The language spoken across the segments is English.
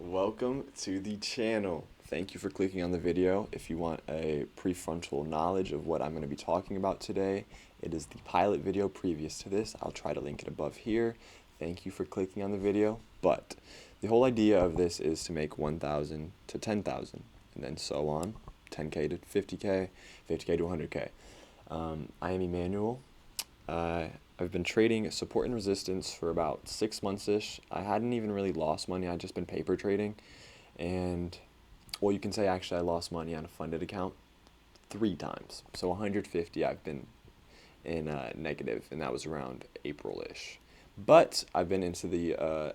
Welcome to the channel. Thank you for clicking on the video. If you want a prefrontal knowledge of what I'm going to be talking about today, it is the pilot video previous to this. I'll try to link it above here. Thank you for clicking on the video. But the whole idea of this is to make 1,000 to 10,000 and then so on, 10K to 50K, 50K to 100K. I am Emmanuel. I've been trading support and resistance for about 6 months-ish. I hadn't even really lost money. I'd just been paper trading. And, well, you can say actually I lost money on a funded account 3 times. So 150 I've been in negative, and that was around April-ish. But I've been into the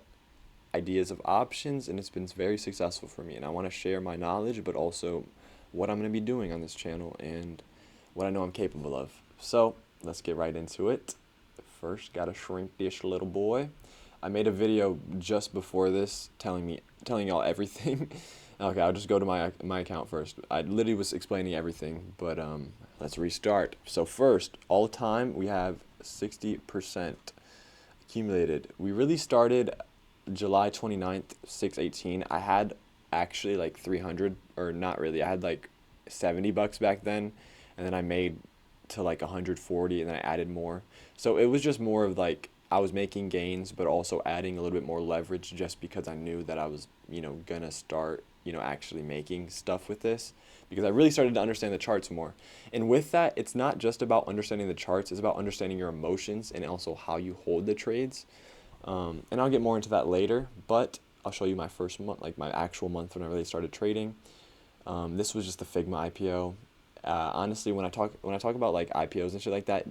ideas of options, and it's been very successful for me. And I want to share my knowledge, but also what I'm going to be doing on this channel and what I know I'm capable of. So let's get right into it. First, gotta shrink this little boy. I made a video just before this telling y'all everything. Okay, I'll just go to my account first. I literally was explaining everything, but let's restart. So first, all time we have 60% accumulated. We really started July 29th, 6/18. I had actually like 300, or not really. I had like $70 back then, and then I made to like 140, and then I added more. So it was just more of like I was making gains, but also adding a little bit more leverage just because I knew that I was, gonna start, actually making stuff with this, because I really started to understand the charts more. And with that, it's not just about understanding the charts, it's about understanding your emotions and also how you hold the trades. And I'll get more into that later, but I'll show you my first month, like my actual month when I really started trading. This was just the Figma IPO. Honestly, when I talk about like IPOs and shit like that,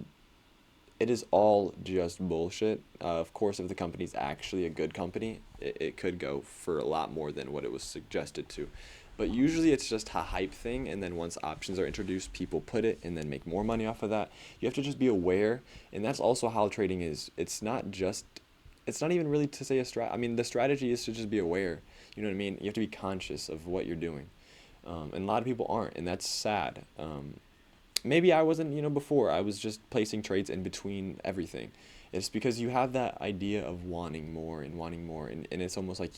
it is all just bullshit. Of course, if the company's actually a good company, it could go for a lot more than what it was suggested to. But usually it's just a hype thing, and then once options are introduced, people put it and then make more money off of that. You have to just be aware, and that's also how trading is. It's not even really to say a strat. I mean, the strategy is to just be aware. You know what I mean? You have to be conscious of what you're doing. And a lot of people aren't, and that's sad. Maybe I wasn't, before. I was just placing trades in between everything. It's because you have that idea of wanting more, and it's almost like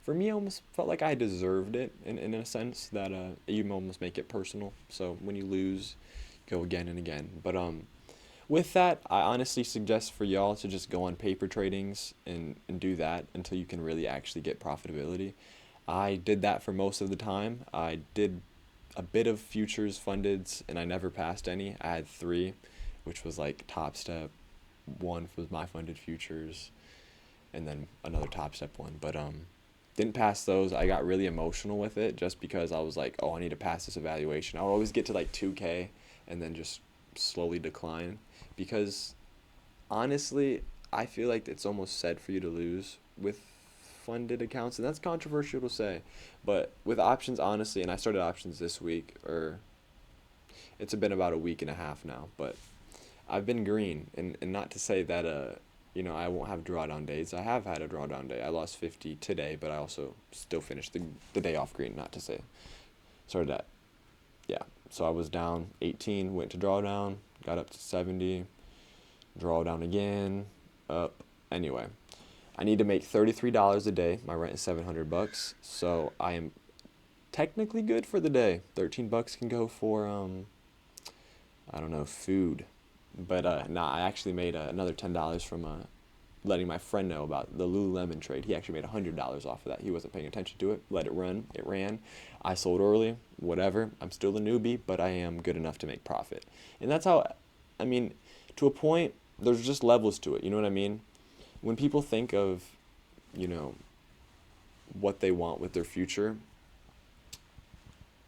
for me, I almost felt like I deserved it in a sense that you almost make it personal. So when you lose, go again and again. But with that, I honestly suggest for y'all to just go on paper tradings and do that until you can really actually get profitability. I did that for most of the time. I did a bit of futures fundeds, and I never passed any. I had 3, which was like Top Step. 1 was my funded futures, and then another Top Step one. But didn't pass those. I got really emotional with it just because I was like, oh, I need to pass this evaluation. I would always get to like 2K and then just slowly decline, because honestly, I feel like it's almost said for you to lose with funded accounts, and that's controversial to say, but with options, honestly, and I started options this week, or it's been about a week and a half now, but I've been green, and not to say that I won't have drawdown days. I have had a drawdown day. I lost 50 today, but I also still finished the day off green. Not to say started at, yeah, so I was down 18, went to drawdown, got up to 70, drawdown again, up. Anyway, I need to make $33 a day. My rent is $700, so I am technically good for the day. $13 can go for I don't know, food, but nah, I actually made another $10 from letting my friend know about the Lululemon trade. He actually made $100 off of that. He wasn't paying attention to it. Let it run. It ran. I sold early. Whatever. I'm still a newbie, but I am good enough to make profit. And that's how, I mean, to a point, there's just levels to it. You know what I mean? When people think of, what they want with their future,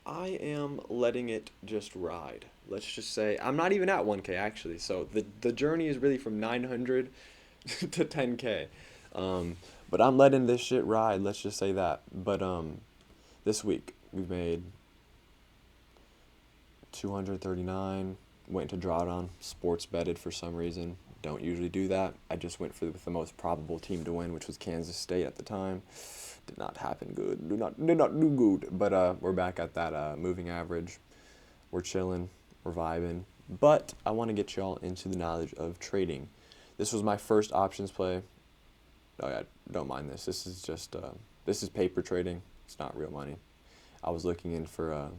I am letting it just ride. Let's just say I'm not even at 1K actually. So the journey is really from 900 to 10K. But I'm letting this shit ride. Let's just say that. But this week we've made 239. Went to drawdown. Sports betted for some reason. Don't usually do that. I just went with the most probable team to win, which was Kansas State at the time. Did not happen good. Did not do good. But we're back at that moving average. We're chilling. We're vibing. But I want to get y'all into the knowledge of trading. This was my first options play. Oh yeah, don't mind this. This is just This is paper trading. It's not real money. I was looking in for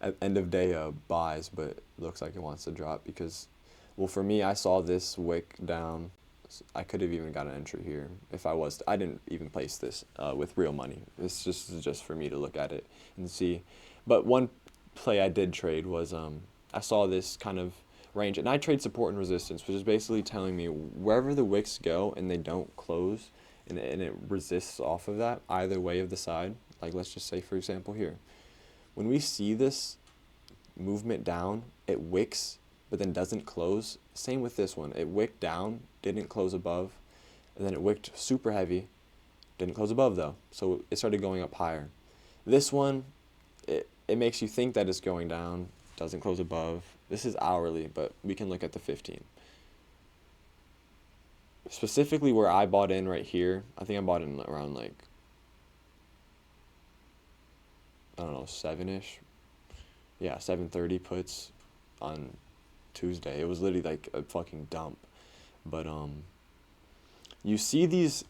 at end of day buys, but it looks like it wants to drop because, well, for me, I saw this wick down. I could have even got an entry here if I was. I didn't even place this with real money. This is just for me to look at it and see. But one play I did trade was I saw this kind of range, and I trade support and resistance, which is basically telling me wherever the wicks go and they don't close, and it resists off of that either way of the side. Like let's just say, for example, here, when we see this movement down, it wicks but then doesn't close. Same with this one. It wicked down, didn't close above, and then it wicked super heavy, didn't close above though. So it started going up higher. This one, it makes you think that it's going down, doesn't close above. This is hourly, but we can look at the 15. Specifically where I bought in right here, I think I bought in around like, I don't know, 7-ish. Yeah, 7:30 puts on Tuesday. It was literally like a fucking dump. But you see these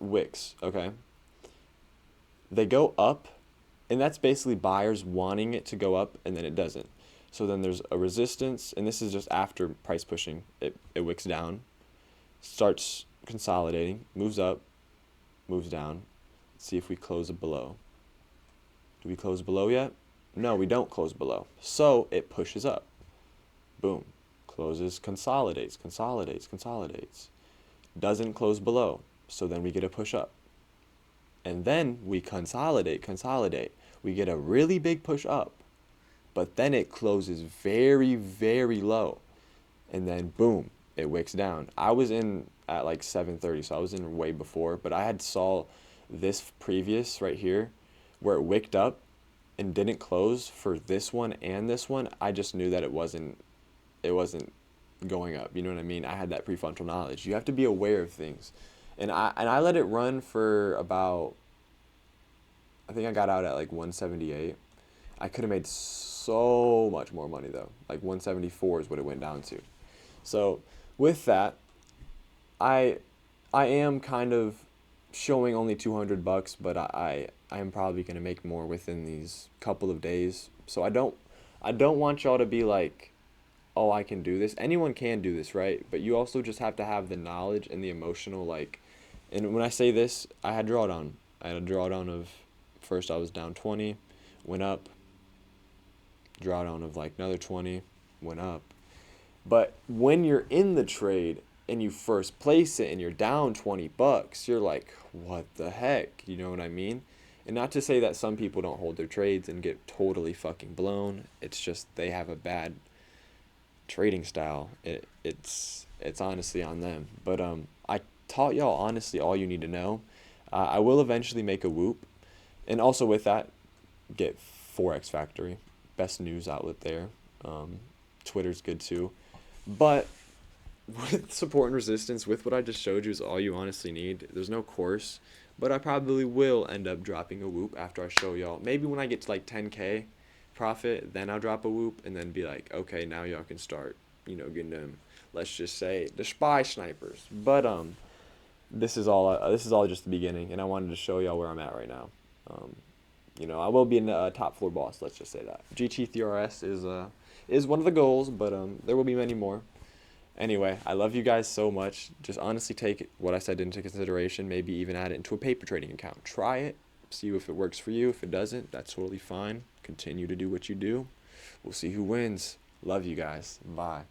wicks, okay? They go up, and that's basically buyers wanting it to go up, and then it doesn't. So then there's a resistance, and this is just after price pushing. It wicks down, starts consolidating, moves up, moves down. Let's see if we close it below. Do we close below yet? No, we don't close below. So it pushes up. Boom. Closes, consolidates, consolidates, consolidates. Doesn't close below. So then we get a push up. And then we consolidate, consolidate. We get a really big push up. But then it closes very, very low. And then boom, it wicks down. I was in at like 7:30, so I was in way before. But I had saw this previous right here where it wicked up and didn't close for this one and this one. I just knew that it wasn't going up. You know what I mean? I had that prefrontal knowledge. You have to be aware of things. And I let it run for about, I think I got out at like 178. I could have made so much more money though. Like 174 is what it went down to. So with that, I am kind of showing only $200, but I am probably going to make more within these couple of days. So I don't want y'all to be like, oh, I can do this. Anyone can do this, right? But you also just have to have the knowledge and the emotional, like, and when I say this, I had drawdown. I had a drawdown of, first I was down 20, went up, drawdown of like another 20, went up. But when you're in the trade and you first place it and you're down $20, you're like, what the heck? You know what I mean? And not to say that some people don't hold their trades and get totally fucking blown. It's just they have a bad trading style. It's honestly on them. But I taught y'all honestly all you need to know. I will eventually make a Whoop, and also with that, get Forex Factory, best news outlet there. Twitter's good too, but with support and resistance, with what I just showed you is all you honestly need. There's no course, but I probably will end up dropping a Whoop after I show y'all. Maybe when I get to like 10K profit, then I'll drop a Whoop and then be like, okay, now y'all can start, getting them, let's just say, the spy snipers. But this is all just the beginning, and I wanted to show y'all where I'm at right now. I will be in the top floor boss, let's just say that. GT3RS is one of the goals, but there will be many more. Anyway, I love you guys so much. Just honestly take what I said into consideration, maybe even add it into a paper trading account. Try it, see if it works for you. If it doesn't, that's totally fine. Continue to do what you do. We'll see who wins. Love you guys. Bye.